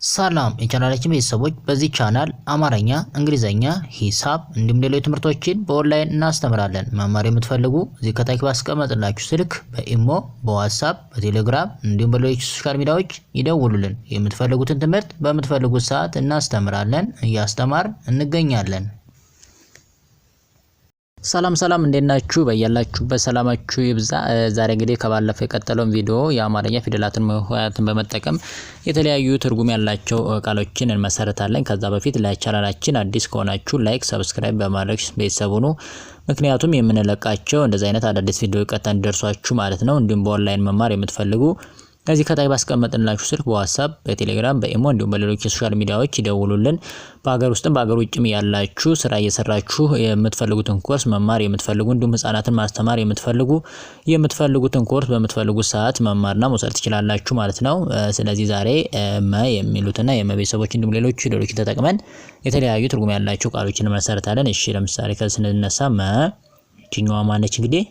ሰላም የቻናላችን ቤተሰቦች በዚህ ቻናል አማርኛ፣ እንግሊዘኛ፣ ሂሳብ እንዲሁም ሌሎች ትምህርቶችን በኦንላይን እናስተምራለን። መማር የምትፈልጉ እዚህ ከታች ባስቀመጥላችሁ ስልክ በኢሞ፣ በዋትስአፕ፣ በቴሌግራም እንዲሁም በሌሎች ሶሻል ሚዲያዎች ይደውሉልን። የምትፈልጉትን ትምህርት በምትፈልጉት ሰዓት እናስተምራለን፣ እያስተማርን እንገኛለን። ሰላም እንዴት ናችሁ? በያላችሁበት ሰላማችሁ ይብዛ። ዛሬ እንግዲህ ከባለፈው የቀጠለውን ቪዲዮ የአማርኛ ፊደላትን መሆያትን በመጠቀም የተለያዩ ትርጉም ያላቸው ቃሎችን እንመሰርታለን። ከዛ በፊት ለቻናላችን አዲስ ከሆናችሁ ላይክ፣ ሰብስክራይብ በማድረግ ቤተሰብ ሁኑ። ምክንያቱም የምንለቃቸው እንደዚህ አይነት አዳዲስ ቪዲዮ ቀጥታ እንዲደርሷችሁ ማለት ነው። እንዲሁም በኦንላይን መማር የምትፈልጉ ከዚህ ከታይ ባስቀመጥንላችሁ ስልክ በዋትስአፕ፣ በቴሌግራም፣ በኢሞ እንዲሁም በሌሎች የሶሻል ሚዲያዎች ይደውሉልን። በአገር ውስጥም በአገር ውጭም ያላችሁ ስራ እየሰራችሁ የምትፈልጉትን ኮርስ መማር የምትፈልጉ እንዲሁም ህፃናትን ማስተማር የምትፈልጉትን ኮርስ በምትፈልጉት ሰዓት መማርና መውሰድ ትችላላችሁ ማለት ነው። ስለዚህ ዛሬ መ የሚሉትና የመቤተሰቦች እንዲሁም ሌሎች ተጠቅመን የተለያዩ ትርጉም ያላቸው ቃሎችን እንመሰርታለን። እሺ ለምሳሌ ከዚህ ስንነሳ መ ችኛዋ ማነች? እንግዲህ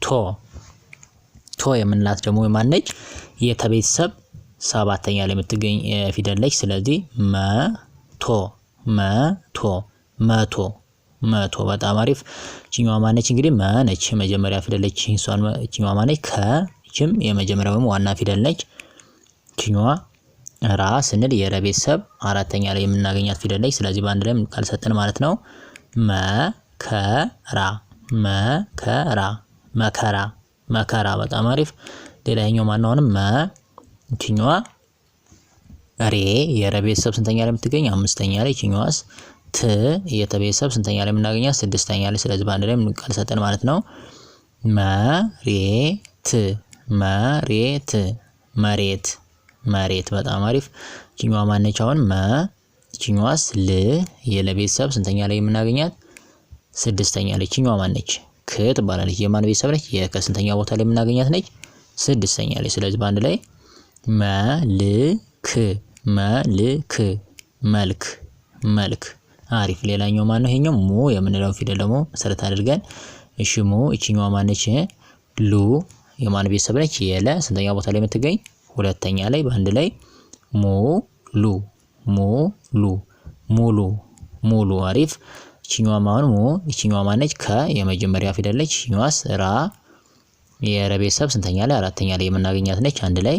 ቶ የምንላት ደግሞ ማነች? የተቤተሰብ ሰባተኛ ላይ የምትገኝ ፊደል ነች። ስለዚህ መቶ በጣም አሪፍ። ችኛዋ ማነች? እንግዲህ መ ነች የመጀመሪያ ፊደል ነች። ችኛዋ ማነች? ከችም የመጀመሪያው ዋና ፊደል ነች። ችኛዋ ራ ስንል የረ ቤተሰብ አራተኛ ላይ የምናገኛት ፊደል ነች። ስለዚህ በአንድ ላይ ቃል ሰጥን ማለት ነው። መከራ በጣም አሪፍ። ሌላኛው ማንነውንም ችኛዋ ሬ የረ ቤተሰብ ስንተኛ ላይ የምትገኝ? አምስተኛ ላይ። ችኛዋስ ት የተቤተሰብ ስንተኛ ላይ የምናገኛት? ስድስተኛ ላይ። ስለዚህ በአንድ ላይ ቃል ሰጠን ማለት ነው። መሬት በጣም አሪፍ። ችኛዋ ማነች? አሁን ችኛዋስ ል የለቤተሰብ ስንተኛ ላይ የምናገኛት? ስድስተኛ ላይ። ችኛዋ ማነች? ክ ትባላለች። የማን ቤተሰብ ነች? የከስንተኛ ቦታ ላይ የምናገኛት ነች? ስድስተኛ ላይ። ስለዚህ በአንድ ላይ መልክ አሪፍ። ሌላኛው ማን ነው? ይሄኛው ሙ የምንለው ፊደል ደግሞ መሰረት አድርገን እሺ ሙ እቺኛዋ ማነች? ሉ የማን ቤተሰብ ነች? የለ ስንተኛ ቦታ ላይ የምትገኝ? ሁለተኛ ላይ። በአንድ ላይ ሙሉ አሪፍ። እቺኛዋ ማን እቺኛዋ ማነች? ከ የመጀመሪያ ፊደል ነች። እቺኛዋስ ራ የረ ቤተሰብ ስንተኛ ላይ? አራተኛ ላይ የምናገኛት ነች። አንድ ላይ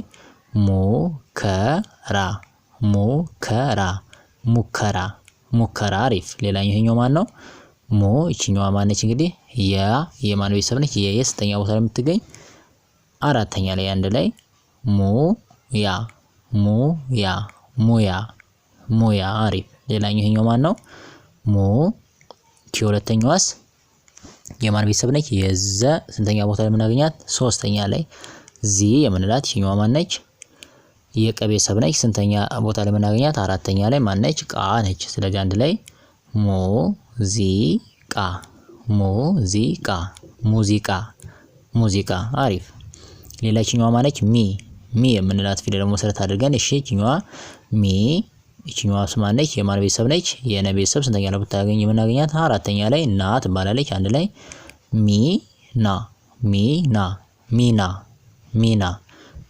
ሙከራ አሪፍ። ሌላኛው ይሄኛው ማን ነው? እቺኛዋ ማነች? እንግዲህ የማን ቤተሰብ ነች? የስንተኛ ቦታ ላይ የምትገኝ? አራተኛ ላይ። አንድ ላይ ሙያ አሪፍ። ሌላኛው ይሄኛው ማን ነው? ሁለተኛዋስ የማን ቤተሰብ ነች? የዘ ስንተኛ ቦታ ላይ የምናገኛት? ሶስተኛ ላይ። ዚ የምንላት ይችኛዋ ማነች? የቀ ቤተሰብ ነች። ስንተኛ ቦታ ላይ የምናገኛት? አራተኛ ላይ። ማነች? ቃ ነች። ስለዚህ አንድ ላይ ሙዚቃ አሪፍ። ሌላ ይችኛዋ ማነች? ሚ የምንላት ፊደል ደግሞ መሰረት አድርገን እሺ ይችኛዋ ይችኛዋ ማነች? የማን ቤተሰብ ነች? የነ ቤተሰብ ስንተኛ ላይ ብታገኝ የምናገኛት? አራተኛ ላይ። ና ትባላለች። አንድ ላይ ሚና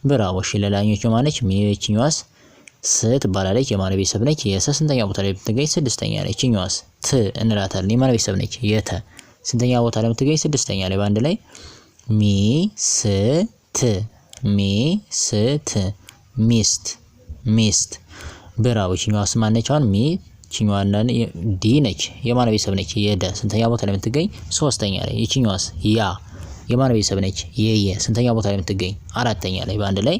ብራቮ። እሺ ሌላኞቹ ማነች? ይችኛዋስ ስ ትባላለች። የማን ቤተሰብ ነች? የሰ ስንተኛ ቦታ ላይ ብትገኝ? ስድስተኛ ላይ። ይችኛዋስ ት እንላታለን። የማን ቤተሰብ ነች? የተ ስንተኛ ቦታ ላይ ብትገኝ? ስድስተኛ ላይ። በአንድ ላይ ሚስት ብራው። ይችኛዋስ ማነች? አሁን ይችኛዋ ዲ ነች። የማን ቤተሰብ ነች? የደ ስንተኛ ቦታ ላይ የምትገኝ? ሶስተኛ ላይ። ይችኛዋስ ያ የማን ቤተሰብ ነች? የየ ስንተኛ ቦታ ላይ የምትገኝ? አራተኛ ላይ። በአንድ ላይ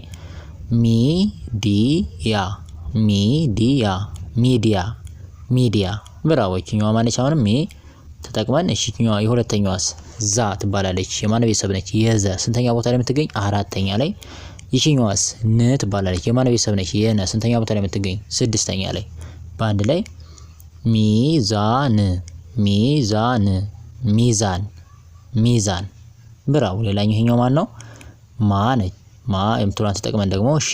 ሚዲያ ብራው። ይችኛዋ ማነች? አሁን ተጠቅመን እሺ ይችኛዋ የሁለተኛዋስ ዛ ትባላለች። የማን ቤተሰብ ነች? የዘ ስንተኛ ቦታ ላይ የምትገኝ? አራተኛ ላይ። ይችኛዋስ ን ትባላለች። የማን ቤተሰብ ነች? የነ ስንተኛ ቦታ ላይ የምትገኝ? ስድስተኛ ላይ። በአንድ ላይ ሚዛን ብራው። ሌላኛው ይሄኛው ማን ነው? ማ ነች። የምትሏን ተጠቅመን ደግሞ እሺ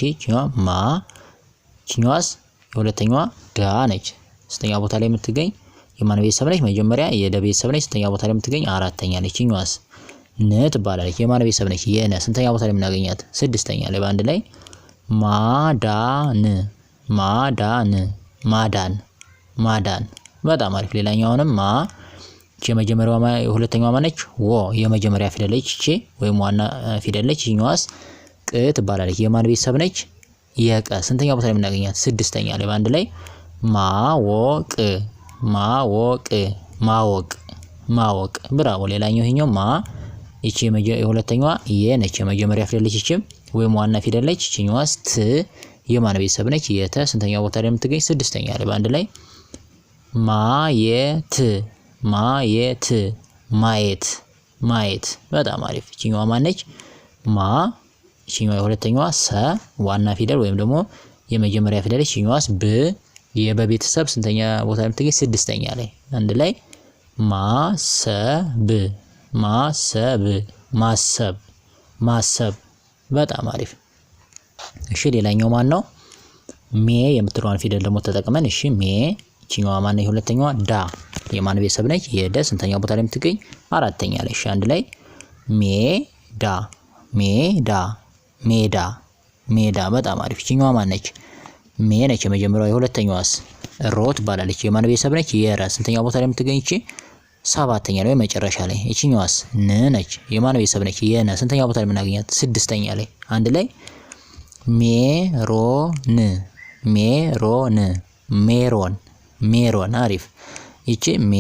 ይችኛዋስ የሁለተኛዋ ዳ ነች። ስንተኛ ቦታ ላይ የምትገኝ? የማን ቤተሰብ ነች? መጀመሪያ የደ ቤተሰብ ነች። ስንተኛ ቦታ ላይ የምትገኝ? አራተኛ ነች። ይችኛዋስ ን ትባላለች። የማን ቤተሰብ ነች? የነ ስንተኛ ቦታ ላይ የምናገኛት? ስድስተኛ ላይ። በአንድ ላይ ማዳን ማዳን ማዳን። በጣም አሪፍ። ሌላኛውንም ማ እቺ የመጀመሪያዋ የሁለተኛዋ ማነች? ወ የመጀመሪያ ፊደል ነች እቺ ወይም ዋና ፊደል ነች። እኛዋስ ቅ ትባላለች። የማን ቤተሰብ ነች? የቀ። ስንተኛ ቦታ ላይ የምናገኛት? ስድስተኛ ላይ። በአንድ ላይ ማወቅ ማወቅ ማወቅ ማወቅ። ብራቮ። ሌላኛው ይሄኛው ማ እቺ የሁለተኛዋ የ ነች የመጀመሪያ ፊደል ነች እቺ ወይም ዋና ፊደል ነች። እቺኛዋስ ት የማን ቤተሰብ ነች? የተ። ስንተኛ ቦታ ላይ የምትገኝ? ስድስተኛ ላይ። በአንድ ላይ ማየት ማየት ማየት ማየት። በጣም አሪፍ። እቺኛዋ ማነች? ማ እቺኛዋ የሁለተኛዋ ሰ ዋና ፊደል ወይም ደግሞ የመጀመሪያ ፊደል። እቺኛዋስ ብ የበቤተሰብ ስንተኛ ቦታ ላይ የምትገኝ? ስድስተኛ ላይ። አንድ ላይ ማሰብ ማሰብ ማሰብ ማሰብ። በጣም አሪፍ። እሺ ሌላኛው ማን ነው? ሜ የምትለዋን ፊደል ደግሞ ተጠቅመን እሺ ሜ እቺኛዋ ማን ነው? የሁለተኛዋ ዳ የማን ቤተሰብ ነች? የደ። ስንተኛ ቦታ ላይ የምትገኝ? አራተኛ ላይ። እሺ አንድ ላይ ሜዳ ሜዳ ሜዳ ሜዳ። በጣም አሪፍ። እቺኛዋ ማን ነች? ሜ ነች የመጀመሪያዋ። የሁለተኛዋስ? ሮ ትባላለች። የማን ቤተሰብ ነች? የረ። ስንተኛ ቦታ ላይ የምትገኝ? እቺ ሰባተኛ ላይ መጨረሻ ላይ። እቺኛዋስ? ን ነች። የማን ቤተሰብ ነች? የነ። ስንተኛ ቦታ ላይ የምናገኛት? ስድስተኛ ላይ። አንድ ላይ ሜሮን ሜሮን ሜሮን ሜሮን። አሪፍ። ይቺ ሜ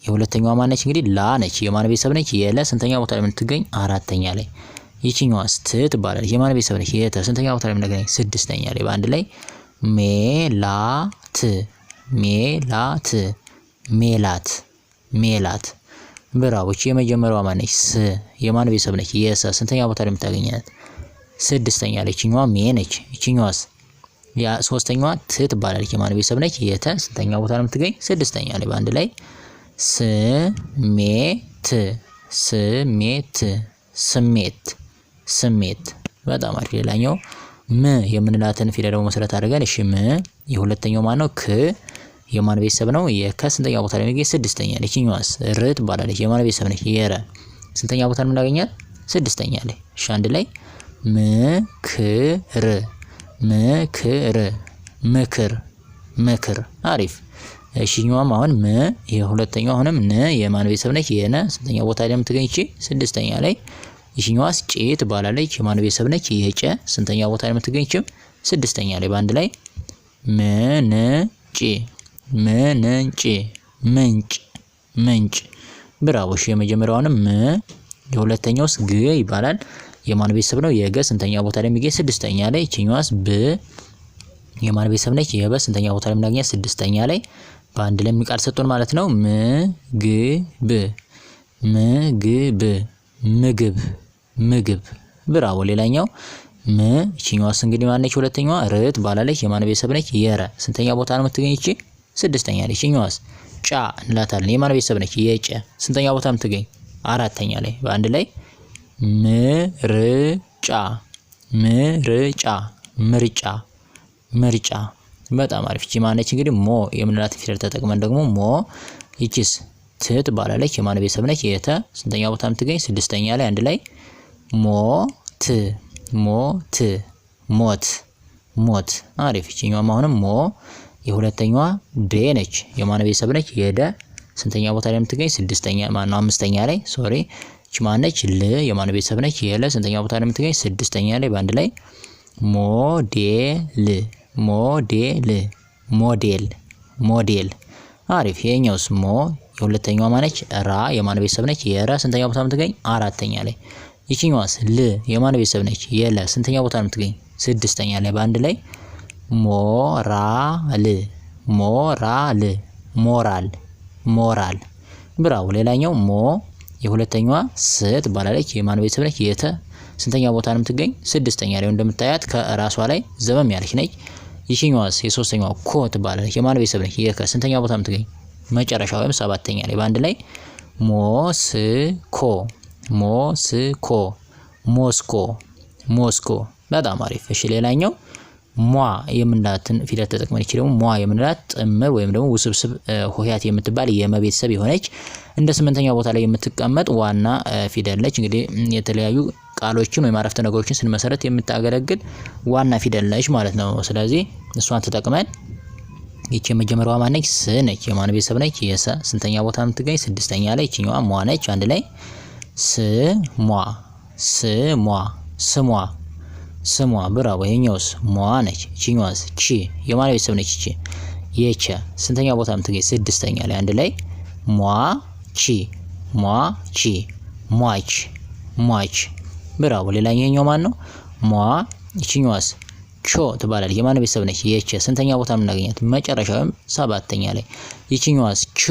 የሁለተኛዋ ማነች? እንግዲህ ላ ነች። የማን ቤተሰብ ነች? የለ። ስንተኛ ቦታ ላይ የምትገኝ? አራተኛ ላይ። ይቺኛዋስ? ት ትባላለች። የማን ቤተሰብ ነች? የተ። ስንተኛ ቦታ ላይ የምናገኝ? ስድስተኛ ላይ። በአንድ ላይ ሜላት ሜላት ሜላት ሜላት። ብራቮ። ይቺ የመጀመሪያዋ ማነች? ስ የማን ቤተሰብ ነች? የሰ። ስንተኛ ቦታ ላይ የምታገኛት? ስድስተኛ ላይ። ይቺኛዋ ሜ ነች። ይቺኛዋስ? ያ ሶስተኛዋ ት ትባላለች። የማን ቤተሰብ ነች? የተ። ስንተኛ ቦታ ላይ የምትገኝ? ስድስተኛ ላይ። በአንድ ላይ ስሜት ስሜት ስሜት ስሜት። በጣም አሪፍ። ሌላኛው ም የምንላትን ፊደል ደግሞ መሰረት አድርገን እሺ ም የሁለተኛው ማን ነው? ክ የማን ቤተሰብ ነው? የከ። ስንተኛ ቦታ ላይ የሚገኝ? ስድስተኛ ላይ። ይቺኛዋስ? ር ትባላለች። የማን ቤተሰብ ነች? የረ። ስንተኛ ቦታ ላይ የምናገኛት? ስድስተኛ ላይ። እሺ አንድ ላይ ምክር ምክር ምክር ምክር። አሪፍ። እሺኛዋም አሁን ም የሁለተኛው አሁንም ን የማን ቤተሰብ ነች? የነ። ስንተኛ ቦታ ላይ የምትገኝ? እቺ ስድስተኛ ላይ። ይቺኛዋስ? ጭ ትባላለች። የማን ቤተሰብ ነች? የጨ። ስንተኛ ቦታ ላይ የምትገኝ? እቺ ስድስተኛ ላይ። በአንድ ላይ ምንጭ ምንጭ ምንጭ ምንጭ። ብራቮ። እሺ የመጀመሪያውንም ም የሁለተኛውስ ግ ይባላል። የማን ቤተሰብ ነው? የገ። ስንተኛ ቦታ ላይ የሚገኝ? ስድስተኛ ላይ። ይቺኛዋስ? ብ የማን ቤተሰብ ነች? የበ። ስንተኛ ቦታ ላይ የምናገኛት? ስድስተኛ ላይ። በአንድ ላይ የሚቃል ሰጡን ማለት ነው። ምግብ ምግብ ምግብ ምግብ። ብራቮ። ሌላኛው ም ይቺኛዋስ እንግዲህ ማነች? ሁለተኛዋ ር ትባላለች። የማን ቤተሰብ ነች? የረ። ስንተኛ ቦታ ነው የምትገኝ? እቺ ስድስተኛ ላይ። ይቺኛዋስ? ጫ እንላታለን። የማን ቤተሰብ ነች? የጨ። ስንተኛ ቦታ የምትገኝ? አራተኛ ላይ። በአንድ ላይ ምርጫ ምርጫ ምርጫ ምርጫ። በጣም አሪፍ። እቺ ማነች? እንግዲህ ሞ የምንላት ፊደል ተጠቅመን ደግሞ ሞ ይቺስ? ት ትባላለች። የማን ቤተሰብ ነች? የተ። ስንተኛ ቦታ የምትገኝ? ስድስተኛ ላይ። አንድ ላይ ሞት ሞት ሞት ሞት። አሪፍ። እቺኛዋም አሁንም ሞ የሁለተኛዋ ደ ነች። የማን ቤተሰብ ነች? የደ። ስንተኛ ቦታ ላይ የምትገኝ? ስድስተኛ ማነው? አምስተኛ ላይ። ሶሪ። እቺ ማነች? ል የማን ቤተሰብ ነች? የለ። ስንተኛ ቦታ ላይ የምትገኝ? ስድስተኛ ላይ። በአንድ ላይ ሞዴል ሞዴል ሞዴል ሞዴል። አሪፍ። ይሄኛውስ? ሞ የሁለተኛዋ ማነች? ራ የማን ቤተሰብ ነች? የረ። ስንተኛ ቦታ የምትገኝ? አራተኛ ላይ። ይቺኛዋስ? ል የማን ቤተሰብ ነች? የለ። ስንተኛ ቦታ የምትገኝ? ስድስተኛ ላይ። በአንድ ላይ ሞራል ሞራል ሞራል ሞራል። ብራው። ሌላኛው ሞ የሁለተኛዋ ስ ትባላለች። የማን ቤተሰብ ነች? የተ። ስንተኛ ቦታ ነው የምትገኝ? ስድስተኛ ላይ። እንደምታያት ከራሷ ላይ ዘመም ያለች ነች። ይቺኛዋስ? የሶስተኛዋ ኮ ትባላለች። የማን ቤተሰብ ነች? የከ። ስንተኛ ቦታ የምትገኝ? መጨረሻ ወይም ሰባተኛ ላይ። በአንድ ላይ ሞስኮ ሞስኮ ሞስኮ ሞስኮ። በጣም አሪፍ። እሺ ሌላኛው ሟ የምንላትን ፊደል ተጠቅመን እቺ ደግሞ ሟ የምንላት ጥምር ወይም ደግሞ ውስብስብ ሆሄያት የምትባል የመቤተሰብ የሆነች እንደ 8ኛ ቦታ ላይ የምትቀመጥ ዋና ፊደል ነች። እንግዲህ የተለያዩ ቃሎችን ወይም አረፍተ ነገሮችን ስንመሰረት የምታገለግል ዋና ፊደል ነች ማለት ነው። ስለዚህ እሷን ተጠቅመን ይቺ የመጀመሪያዋ ማን ነች? ስ ነች። የማን ቤተሰብ ነች? የሰ። ስንተኛ ቦታ የምትገኝ? 6ኛ ላይ። ይቺኛዋ ሟ ነች። አንድ ላይ ስሟ ስሟ ስሟ ስሟ። ብራቮ። ይሄኛውስ ሟ ነች። ይቺኛዋስ ቺ የማን ቤተሰብ ነች? ቺ የቸ። ስንተኛ ቦታ የምትገኝ? 6ኛ ላይ። አንድ ላይ ሟ ቺ ሟ ቺ ሟች ሟች። ብራቮ። ሌላኛው ይሄኛው ማን ነው? ሟ። ይቺኛዋስ ቾ ትባላለች። የማን ቤተሰብ ነች? የቸ። ስንተኛ ቦታ የምናገኛት? መጨረሻውም 7ኛ ላይ። ይቺኛዋስ ቹ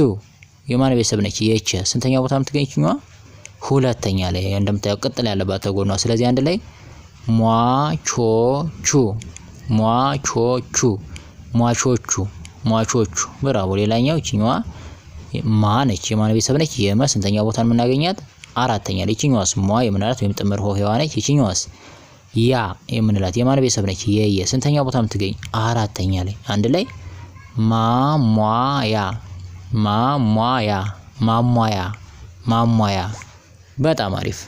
የማን ቤተሰብ ነች? የቸ። ስንተኛ ቦታ የምትገኝ? ይቺኛዋ 2ኛ ላይ። እንደምታየው ቅጥል ያለባት ተጎኗ። ስለዚህ አንድ ላይ ሟቾቹ ሟቾቹ ሟቾቹ ሟቾቹ። ብራቮ። ሌላኛው ይቺኛዋ ማ ነች። የማን ቤተሰብ ነች? የመ። ስንተኛ ቦታ የምናገኛት? 4ኛ ላይ። ይቺኛዋስ ሟ የምንላት ወይም ጥምር ሆሄዋ ነች። ይቺኛዋስ ያ የምንላት የማን ቤተሰብ ነች? የየ። ስንተኛ ቦታ የምትገኝ? 4ኛ ላይ። አንድ ላይ ማሟያ ማሟያ ማሟያ ማሟያ። በጣም አሪፍ።